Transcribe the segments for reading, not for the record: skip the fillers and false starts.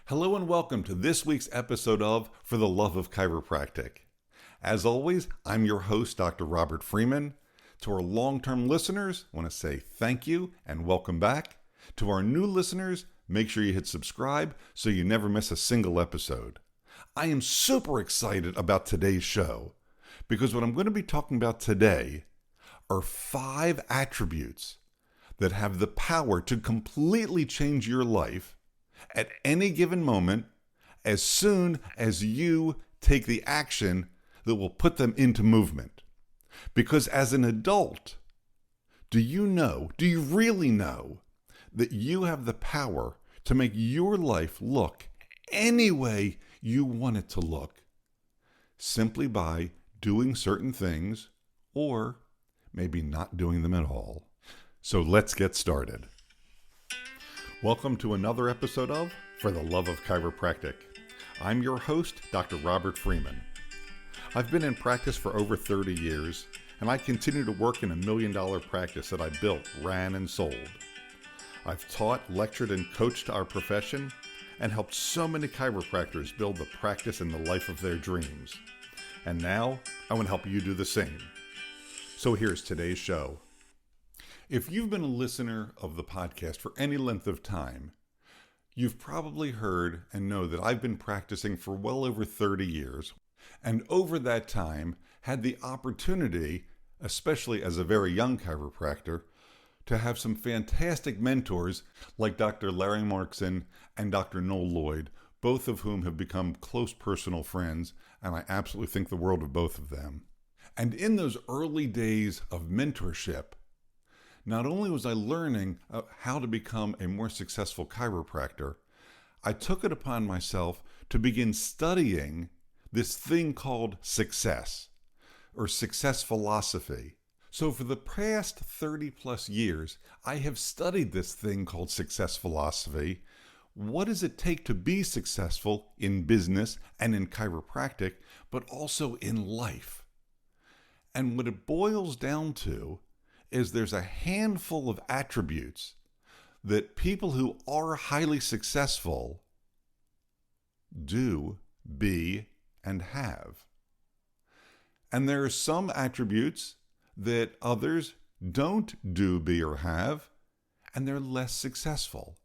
Hello and welcome to this week's episode of For the Love of Chiropractic. As always, I'm your host, Dr. Robert Freeman. To our long-term listeners, I want to say thank you and welcome back. To our new listeners, make sure you hit subscribe so you never miss a single episode. I am super excited about today's show because what I'm going to be talking about today are 5 attributes that have the power to completely change your life at any given moment, as soon as you take the action that will put them into movement. Because as an adult, do you really know that you have the power to make your life look any way you want it to look, simply by doing certain things or maybe not doing them at all? So let's get started. Welcome to another episode of For the Love of Chiropractic. I'm your host, Dr. Robert Freeman. I've been in practice for over 30 years, and I continue to work in a $1 million practice that I built, ran, and sold. I've taught, lectured, and coached our profession, and helped so many chiropractors build the practice and the life of their dreams. And now, I want to help you do the same. So here's today's show. If you've been a listener of the podcast for any length of time, you've probably heard and know that I've been practicing for well over 30 years, and over that time had the opportunity, especially as a very young chiropractor, to have some fantastic mentors like Dr. Larry Markson and Dr. Noel Lloyd, both of whom have become close personal friends, and I absolutely think the world of both of them. And in those early days of mentorship, not only was I learning how to become a more successful chiropractor, I took it upon myself to begin studying this thing called success, or success philosophy. So for the past 30 plus years, I have studied this thing called success philosophy. What does it take to be successful in business and in chiropractic, but also in life? And what it boils down to is there's a handful of attributes that people who are highly successful do, be, and have. And there are some attributes that others don't do, be, or have, and they're less successful.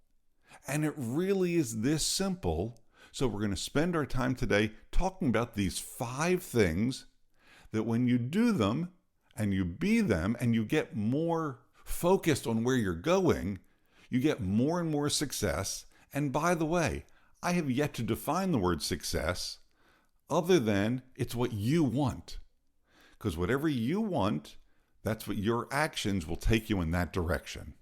And it really is this simple. So we're going to spend our time today talking about these 5 things that when you do them, and you be them, and you get more focused on where you're going, you get more and more success. And by the way, I have yet to define the word success other than it's what you want. Because whatever you want, that's what your actions will take you in that direction.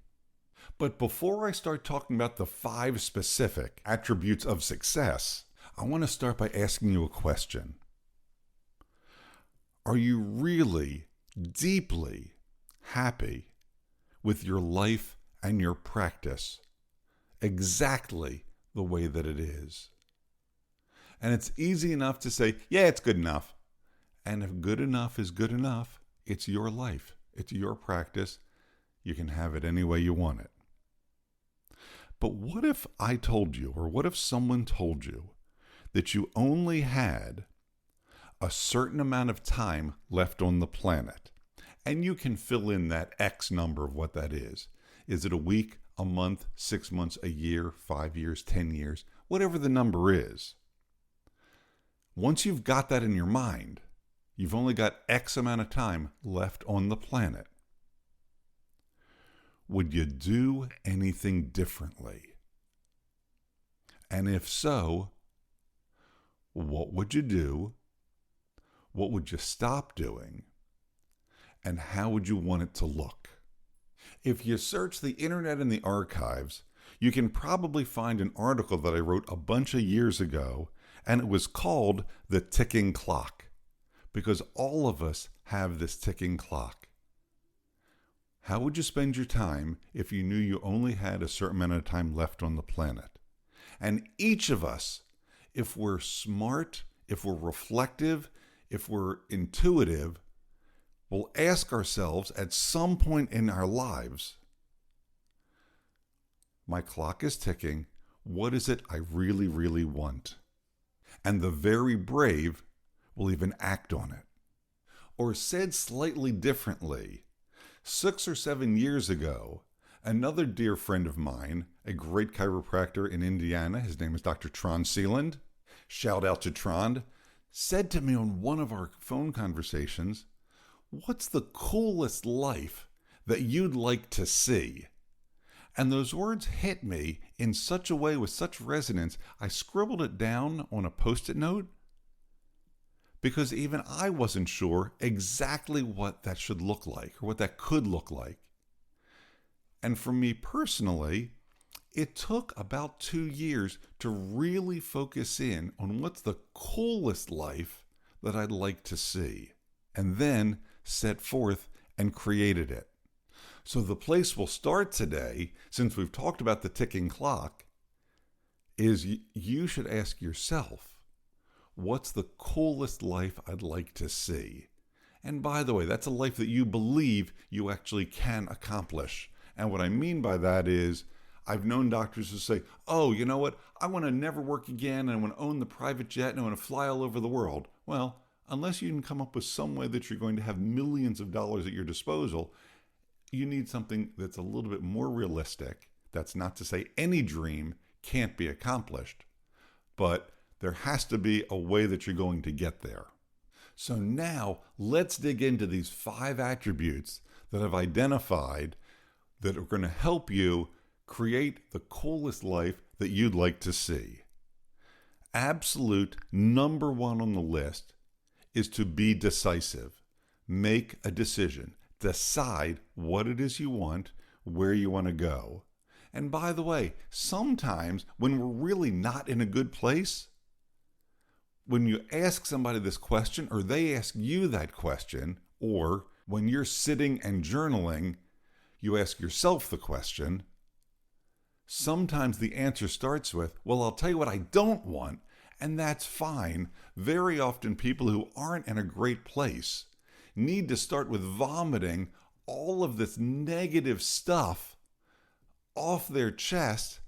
But before I start talking about the 5 specific attributes of success, I want to start by asking you a question. Are you really deeply happy with your life and your practice exactly the way that it is? And it's easy enough to say, yeah, it's good enough. And if good enough is good enough, it's your life. It's your practice. You can have it any way you want it. But what if I told you, or what if someone told you that you only had a certain amount of time left on the planet, and you can fill in that X number of what that is? Is it a week, a month, 6 months, a year, 5 years, 10 years, whatever the number is? Once you've got that in your mind, you've only got X amount of time left on the planet. Would you do anything differently? And if so, what would you do? What would you stop doing? And how would you want it to look? If you search the internet and the archives, you can probably find an article that I wrote a bunch of years ago, and it was called The Ticking Clock, because all of us have this ticking clock. How would you spend your time if you knew you only had a certain amount of time left on the planet? And each of us, if we're smart, if we're reflective, if we're intuitive, will ask ourselves at some point in our lives, my clock is ticking, what is it I really, really want? And the very brave will even act on it. Or said slightly differently, 6 or 7 years ago, another dear friend of mine, a great chiropractor in Indiana, his name is Dr. Tron Sealand, shout out to Tron, said to me on one of our phone conversations, what's the coolest life that you'd like to see? And those words hit me in such a way with such resonance, I scribbled it down on a Post-it note because even I wasn't sure exactly what that should look like or what that could look like. And for me personally, it took about 2 years to really focus in on what's the coolest life that I'd like to see, and then set forth and created it. So the place we'll start today, since we've talked about the ticking clock, is you should ask yourself, what's the coolest life I'd like to see? And by the way, that's a life that you believe you actually can accomplish. And what I mean by that is, I've known doctors who say, oh, you know what? I want to never work again, and I want to own the private jet, and I want to fly all over the world. Well, unless you can come up with some way that you're going to have millions of dollars at your disposal, you need something that's a little bit more realistic. That's not to say any dream can't be accomplished, but there has to be a way that you're going to get there. So now let's dig into these 5 attributes that I've identified that are going to help you create the coolest life that you'd like to see. Absolute number 1 on the list is to be decisive. Make a decision. Decide what it is you want, where you want to go. And by the way, sometimes when we're really not in a good place, when you ask somebody this question or they ask you that question, or when you're sitting and journaling, you ask yourself the question, sometimes the answer starts with, well, I'll tell you what I don't want, and that's fine. Very often people who aren't in a great place need to start with vomiting all of this negative stuff off their chest,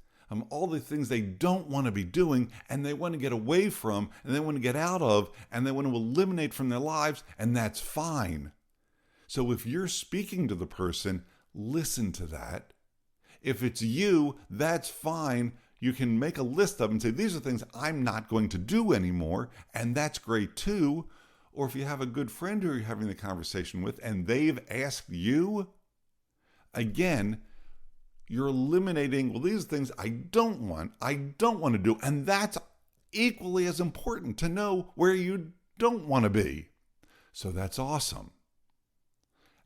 all the things they don't want to be doing and they want to get away from and they want to get out of and they want to eliminate from their lives, and that's fine. So if you're speaking to the person, listen to that. If it's you, that's fine. You can make a list of them and say, these are things I'm not going to do anymore, and that's great too. Or if you have a good friend who you're having the conversation with and they've asked you, again, you're eliminating, well, these are things I don't want to do. And that's equally as important, to know where you don't want to be. So that's awesome.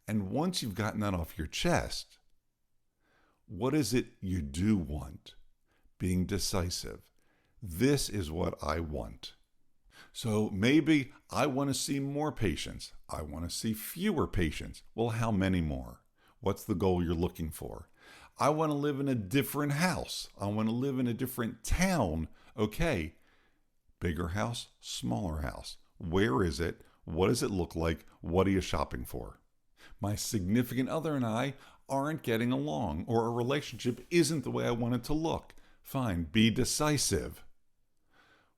And once you've gotten that off your chest, what is it you do want? Being decisive. This is what I want. So maybe I want to see more patients. I want to see fewer patients. Well, how many more? What's the goal you're looking for? I want to live in a different house. I want to live in a different town. Okay, bigger house, smaller house. Where is it? What does it look like? What are you shopping for? My significant other and I aren't getting along, or our relationship isn't the way I want it to look. Fine, be decisive.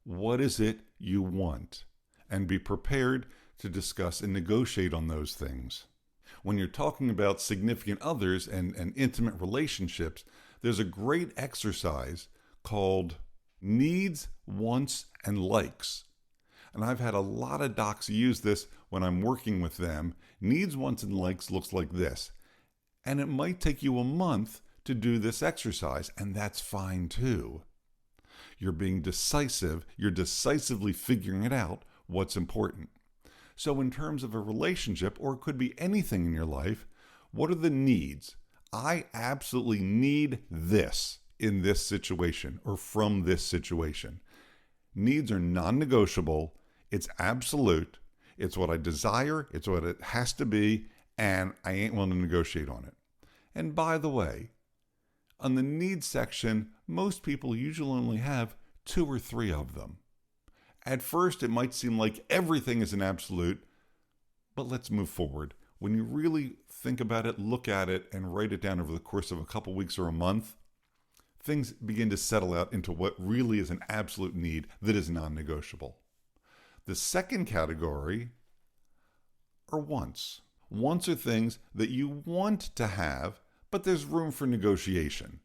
What is it you want? And be prepared to discuss and negotiate on those things. When you're talking about significant others and intimate relationships, there's a great exercise called needs, wants, and likes. And I've had a lot of docs use this when I'm working with them. Needs, wants, and likes looks like this. And it might take you a month to do this exercise, and that's fine too. You're being decisive. You're decisively figuring it out, what's important. So in terms of a relationship, or it could be anything in your life, what are the needs? I absolutely need this in this situation or from this situation. Needs are non-negotiable. It's absolute. It's what I desire. It's what it has to be, and I ain't willing to negotiate on it. And by the way, on the needs section, most people usually only have 2 or 3 of them. At first, it might seem like everything is an absolute, but let's move forward. When you really think about it, look at it, and write it down over the course of a couple weeks or a month, things begin to settle out into what really is an absolute need that is non-negotiable. The second category are wants. Wants are things that you want to have, but there's room for negotiation.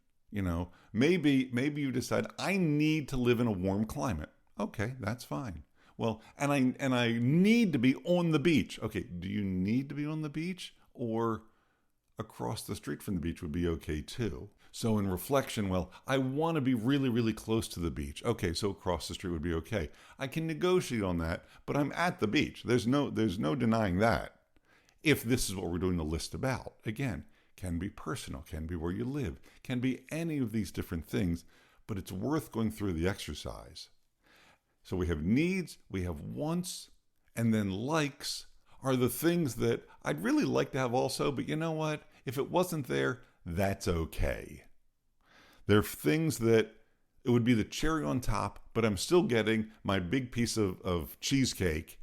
Maybe you decide I need to live in a warm climate. Okay, that's fine. Well, and I need to be on the beach. Okay, do you need to be on the beach, or across the street from the beach would be okay too? So in reflection, well, I want to be really, really close to the beach. Okay, so across the street would be okay. I can negotiate on that, but I'm at the beach. There's no denying that. If this is what we're doing the list about, again, can be personal, can be where you live, can be any of these different things, but it's worth going through the exercise. So we have needs, we have wants, and then likes are the things that I'd really like to have also, but you know what? If it wasn't there, that's okay. They're things that it would be the cherry on top, but I'm still getting my big piece of cheesecake.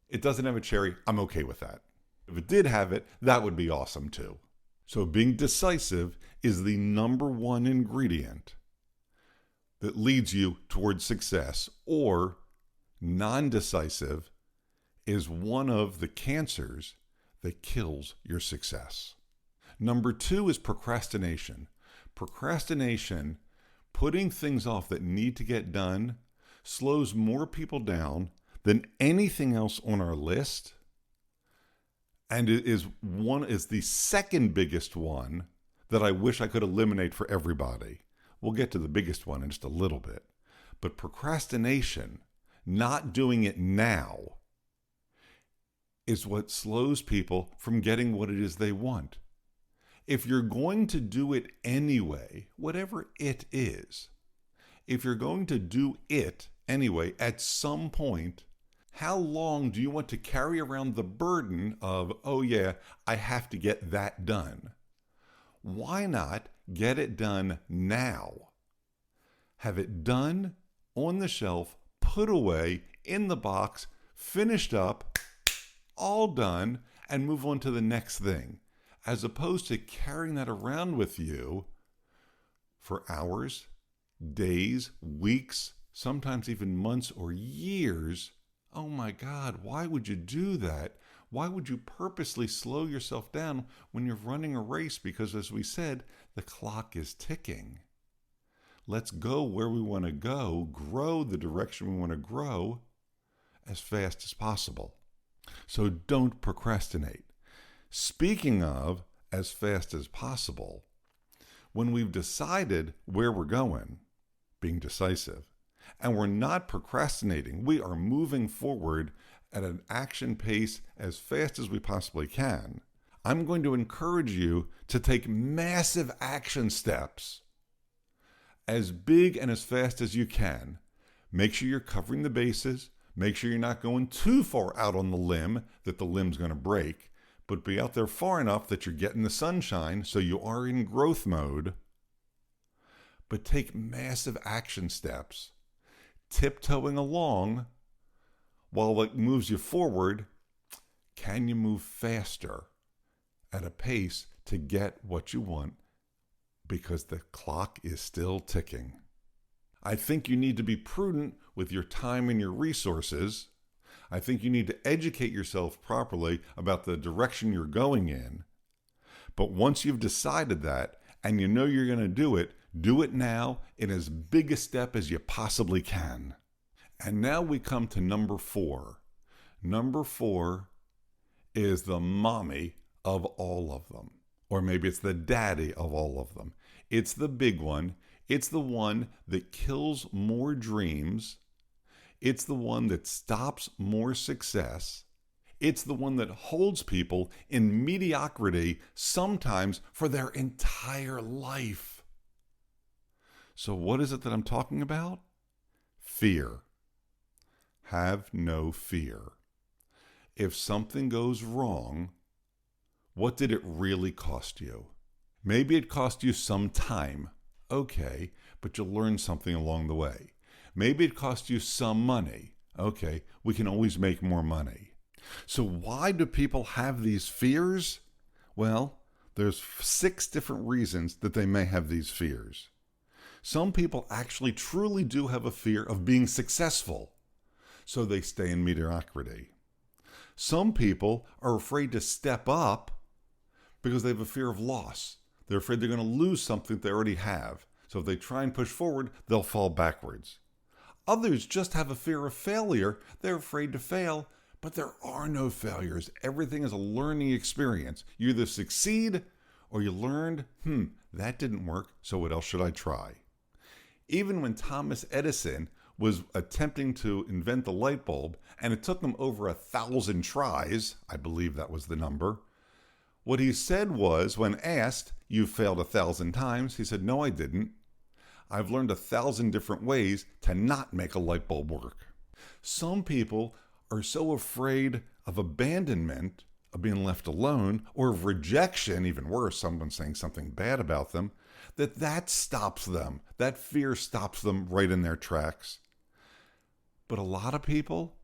It doesn't have a cherry. I'm okay with that. If it did have it, that would be awesome too. So being decisive is the number one ingredient that leads you towards success, or non-decisive is one of the cancers that kills your success. Number two is procrastination. Procrastination, putting things off that need to get done, slows more people down than anything else on our list, and it is the second biggest one that I wish I could eliminate for everybody. We'll get to the biggest one in just a little bit. But procrastination, not doing it now, is what slows people from getting what it is they want. If you're going to do it anyway, whatever it is, if you're going to do it anyway at some point, how long do you want to carry around the burden of, oh yeah, I have to get that done? Why not get it done now? Have it done, on the shelf, put away, in the box, finished up, all done, and move on to the next thing, as opposed to carrying that around with you for hours, days, weeks, sometimes even months or years. Oh my God, why would you do that? Why would you purposely slow yourself down when you're running a race? Because as we said, the clock is ticking. Let's go where we want to go, grow the direction we want to grow as fast as possible. So don't procrastinate. Speaking of as fast as possible, when we've decided where we're going, being decisive, and we're not procrastinating, we are moving forward at an action pace as fast as we possibly can, I'm going to encourage you to take massive action steps as big and as fast as you can. Make sure you're covering the bases. Make sure you're not going too far out on the limb that the limb's going to break, but be out there far enough that you're getting the sunshine so you are in growth mode. But take massive action steps, tiptoeing along while it moves you forward. Can you move faster at a pace to get what you want? Because the clock is still ticking. I think you need to be prudent with your time and your resources. I think you need to educate yourself properly about the direction you're going in. But once you've decided that and you know you're going to do it now in as big a step as you possibly can. And now we come to number 4. Number 4 is the mommy of all of them. Or maybe it's the daddy of all of them. It's the big one. It's the one that kills more dreams. It's the one that stops more success. It's the one that holds people in mediocrity, sometimes for their entire life. So what is it that I'm talking about? Fear. Have no fear. If something goes wrong, what did it really cost you? Maybe it cost you some time. Okay, but you'll learn something along the way. Maybe it cost you some money. Okay, we can always make more money. So why do people have these fears? Well, there's 6 different reasons that they may have these fears. Some people actually truly do have a fear of being successful, so they stay in mediocrity. Some people are afraid to step up because they have a fear of loss. They're afraid they're going to lose something they already have. So if they try and push forward, they'll fall backwards. Others just have a fear of failure. They're afraid to fail, but there are no failures. Everything is a learning experience. You either succeed or you learned, that didn't work, so what else should I try? Even when Thomas Edison was attempting to invent the light bulb, and it took him over 1,000 tries, I believe that was the number, what he said was, when asked, "You failed 1,000 times," he said, "No, I didn't. I've learned 1,000 different ways to not make a light bulb work." Some people are so afraid of abandonment, of being left alone, or of rejection, even worse, someone saying something bad about them, that stops them. That fear stops them right in their tracks. But a lot of people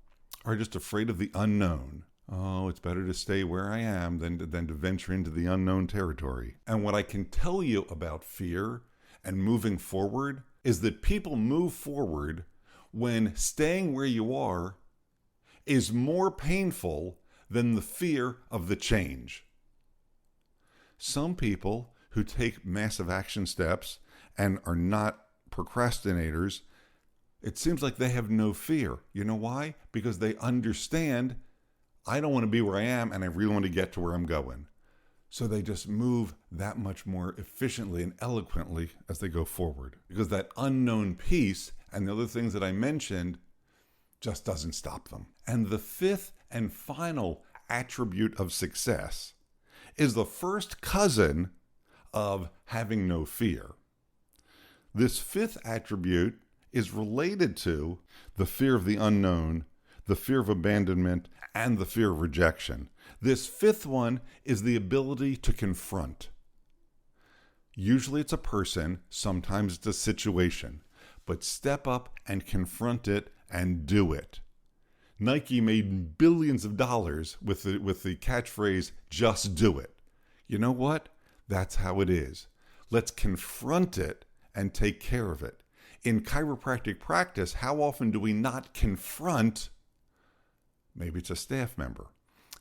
are just afraid of the unknown. Oh, it's better to stay where I am than to venture into the unknown territory. And what I can tell you about fear and moving forward is that people move forward when staying where you are is more painful than the fear of the change. Some people who take massive action steps and are not procrastinators, it seems like they have no fear. You know why? Because they understand, I don't want to be where I am and I really want to get to where I'm going. So they just move that much more efficiently and eloquently as they go forward. Because that unknown piece and the other things that I mentioned just doesn't stop them. And the fifth and final attribute of success is the first cousin of having no fear. This fifth attribute is related to the fear of the unknown, the fear of abandonment, and the fear of rejection. This fifth one is the ability to confront. Usually it's a person, sometimes it's a situation, but step up and confront it and do it. Nike made billions of dollars with the catchphrase, "Just do it." You know what? That's how it is. Let's confront it and take care of it. In chiropractic practice, how often do we not confront? Maybe it's a staff member.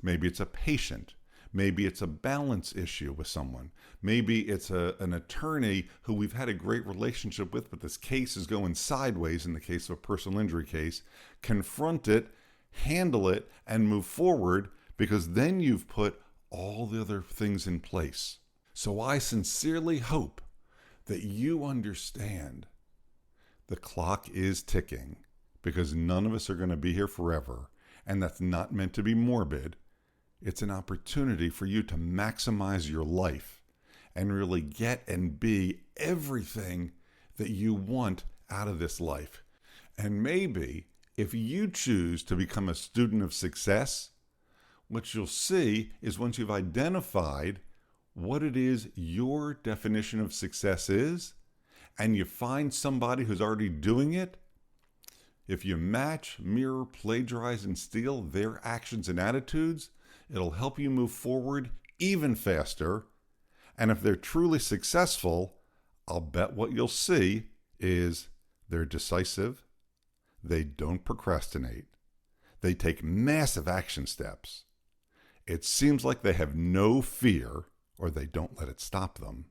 Maybe it's a patient. Maybe it's a balance issue with someone. Maybe it's an attorney who we've had a great relationship with, but this case is going sideways in the case of a personal injury case. Confront it, handle it, and move forward, because then you've put all the other things in place. So I sincerely hope that you understand the clock is ticking, because none of us are going to be here forever. And that's not meant to be morbid. It's an opportunity for you to maximize your life and really get and be everything that you want out of this life. And maybe if you choose to become a student of success, what you'll see is once you've identified what it is your definition of success is, and you find somebody who's already doing it, if you match, mirror, plagiarize, and steal their actions and attitudes, it'll help you move forward even faster. And if they're truly successful, I'll bet what you'll see is they're decisive, they don't procrastinate, they take massive action steps. It seems like they have no fear, or they don't let it stop them.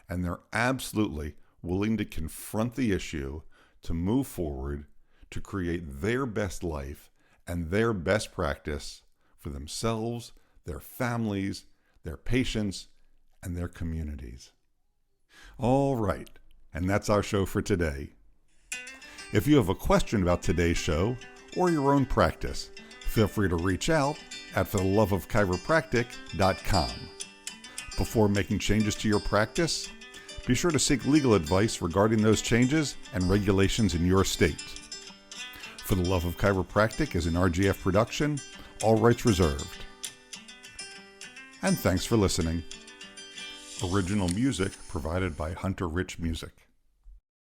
And they're absolutely willing to confront the issue, to move forward, to create their best life and their best practice for themselves, their families, their patients, and their communities. All right, and that's our show for today. If you have a question about today's show or your own practice, feel free to reach out at fortheloveofchiropractic.com. Before making changes to your practice, be sure to seek legal advice regarding those changes and regulations in your state. For the Love of Chiropractic is an RGF production, all rights reserved. And thanks for listening. Original music provided by Hunter Rich Music.